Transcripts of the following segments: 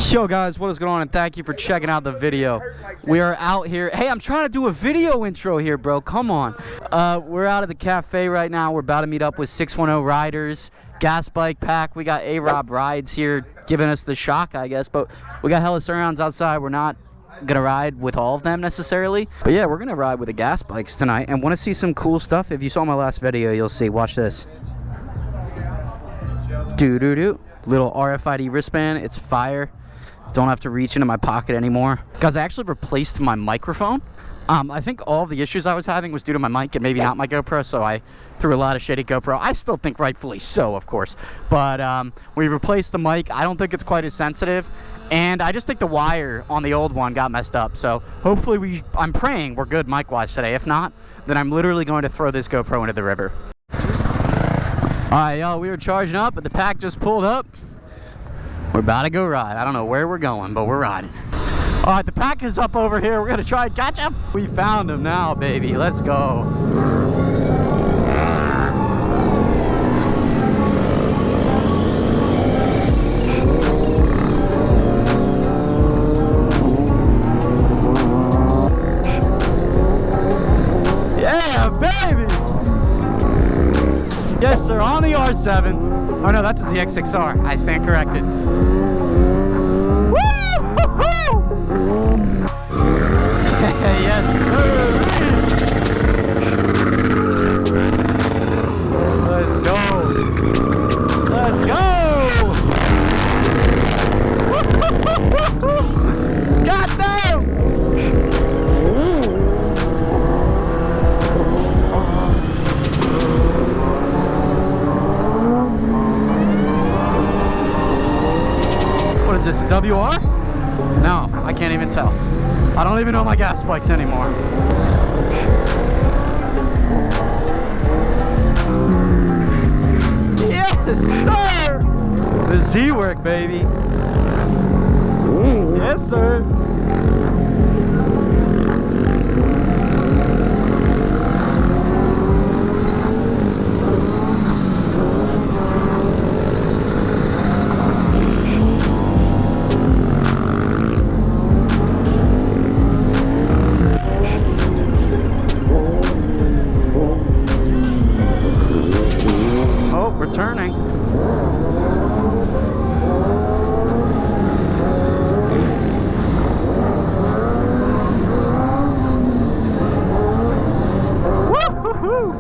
Yo guys, what is going on, and thank you for checking out the video. We are out here. Hey, I'm trying to do a video intro here, bro. Come on. We're out at the cafe right now. We're about to meet up with 610 riders, gas bike pack. We got A-Rob Rides here giving us the shock, I guess, but we got hella surrounds outside. We're not gonna ride with all of them necessarily, but yeah, we're gonna ride with the gas bikes tonight and want to see some cool stuff. If you saw my last video, you'll see. Watch this. Doo-doo-doo. Little RFID wristband. It's fire. Don't have to reach into my pocket anymore. Guys, I actually replaced my microphone. I think all the issues I was having was due to my mic and maybe not my GoPro, so I threw a lot of shit at GoPro. I still think rightfully so, of course. But we replaced the mic. I don't think it's quite as sensitive. And I just think the wire on the old one got messed up. So hopefully I'm praying we're good mic-wise today. If not, then I'm literally going to throw this GoPro into the river. Alright, y'all, we were charging up, but the pack just pulled up. We're about to go ride. I don't know where we're going, but we're riding. Alright, the pack is up over here. We're going to try and catch him. We found him now, baby. Let's go. Yeah, baby! Yes, sir, on the R7. Oh no, that's a DICSOUNT. I stand corrected. Woo-hoo-hoo! Yes, sir. Let's go. Let's go. God damn! What is this, a WR? No, I can't even tell. I don't even know my gas bikes anymore. Yes, sir! The Z work, baby. Yes, sir. Turning. Woo-hoo-hoo.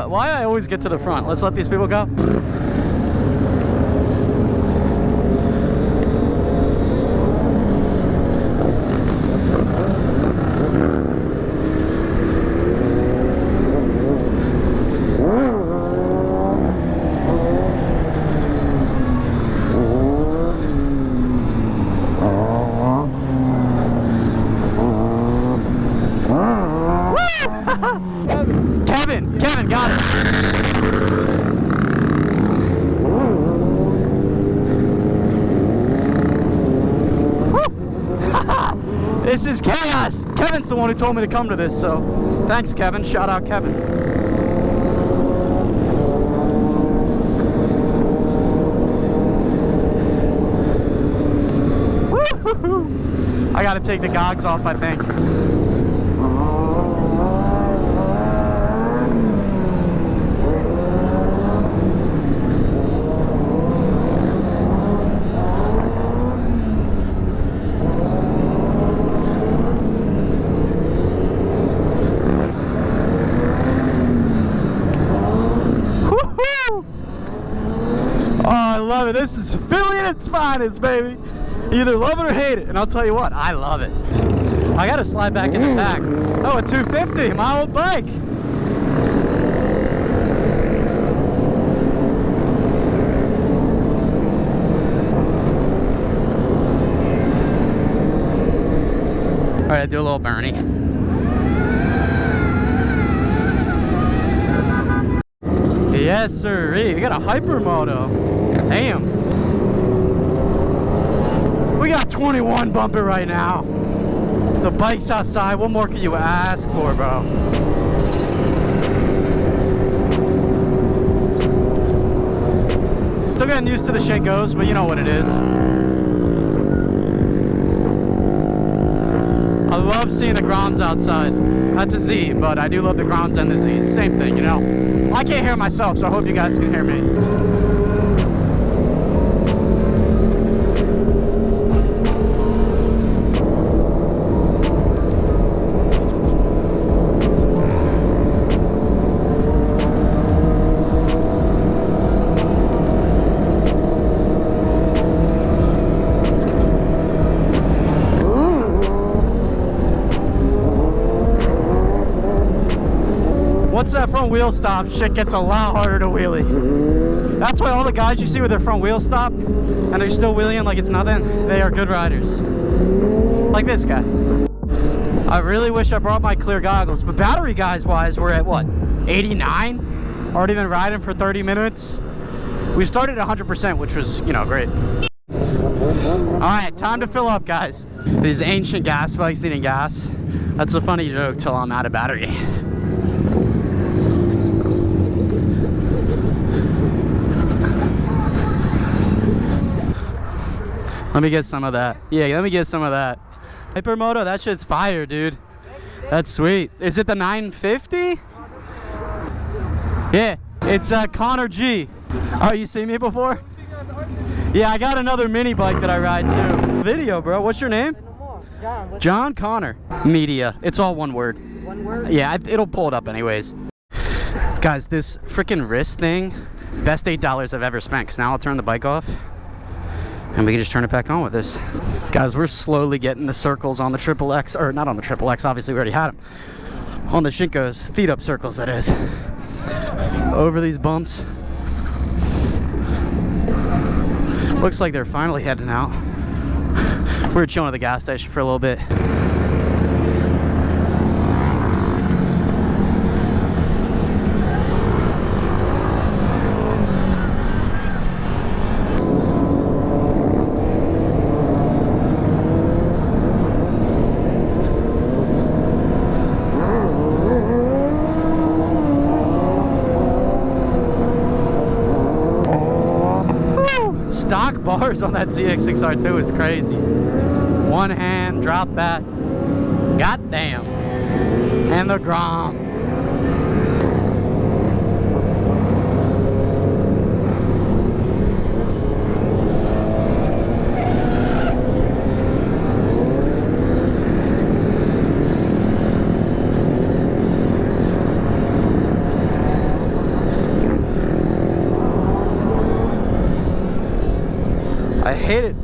Why I always get to the front? Let's let these people go. Kevin got it. This is chaos. Kevin's the one who told me to come to this, so thanks, Kevin. Shout out, Kevin. I gotta take the gogs off, I think. love it. This is Philly at its finest, baby. You either love it or hate it. And I'll tell you what, I love it. I gotta slide back in the back. Oh, a 250, my old bike. All right, do a little Bernie. Yes, sir. We got a hypermoto. Damn. We got 21 bumping right now. The bike's outside. What more can you ask for, bro? Still getting used to the Shinkos, but you know what it is. I love seeing the Groms outside. That's a Z, but I do love the Groms and the Z. Same thing, you know? I can't hear myself, so I hope you guys can hear me. Once that front wheel stops, shit gets a lot harder to wheelie. That's why all the guys you see with their front wheel stop and they're still wheeling like it's nothing, they are good riders. Like this guy. I really wish I brought my clear goggles, but battery guys wise, we're at what, 89? Already been riding for 30 minutes. We started at 100%, which was, you know, great. All right, time to fill up, guys. These ancient gas bikes needing gas. That's a funny joke till I'm out of battery. Let me get some of that. Yeah, let me get some of that. Hypermoto, that shit's fire, dude. That's sweet. Is it the 950? Yeah, it's ConnorG. Oh, you seen me before? Yeah, I got another mini bike that I ride too. Video, bro. What's your name? John Connor. Media. It's all one word. One word? Yeah, it'll pull it up anyways. Guys, this freaking wrist thing, best $8 I've ever spent, because now I'll turn the bike off and we can just turn it back on with this. Guys, we're slowly getting the circles on the Triple X, or not on the Triple X, obviously we already had them. On the Shinkos, feet up circles that is. Over these bumps. Looks like they're finally heading out. We were chilling at the gas station for a little bit. Stock bars on that ZX6R2 is crazy. One hand, drop back. Goddamn. And the Grom. I hate it.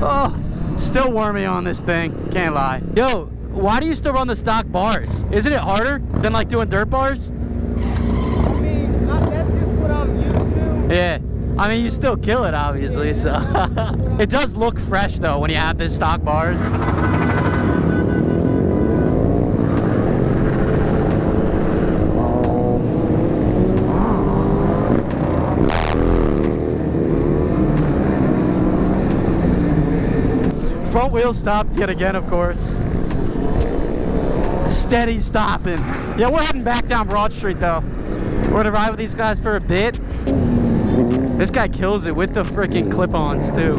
Oh, still wormy on this thing. Can't lie. Yo, why do you still run the stock bars? Isn't it harder than like doing dirt bars? I mean, that's just what I'm used to. Yeah. I mean, you still kill it, obviously, so. It does look fresh, though, when you have the stock bars. Front wheel stopped yet again, of course. Steady stopping. Yeah, we're heading back down Broad Street, though. We're gonna ride with these guys for a bit. This guy kills it with the freaking clip-ons, too.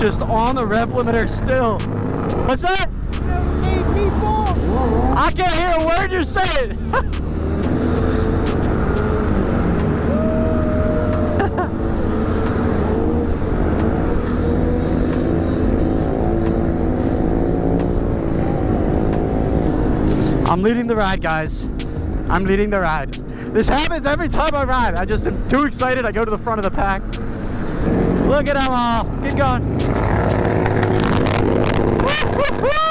Just on the rev limiter still. What's that? I can't hear a word you're saying. I'm leading the ride, guys. I'm leading the ride. This happens every time I ride. I just am too excited. I go to the front of the pack. Look at them all. Get going. Woo, woo, woo.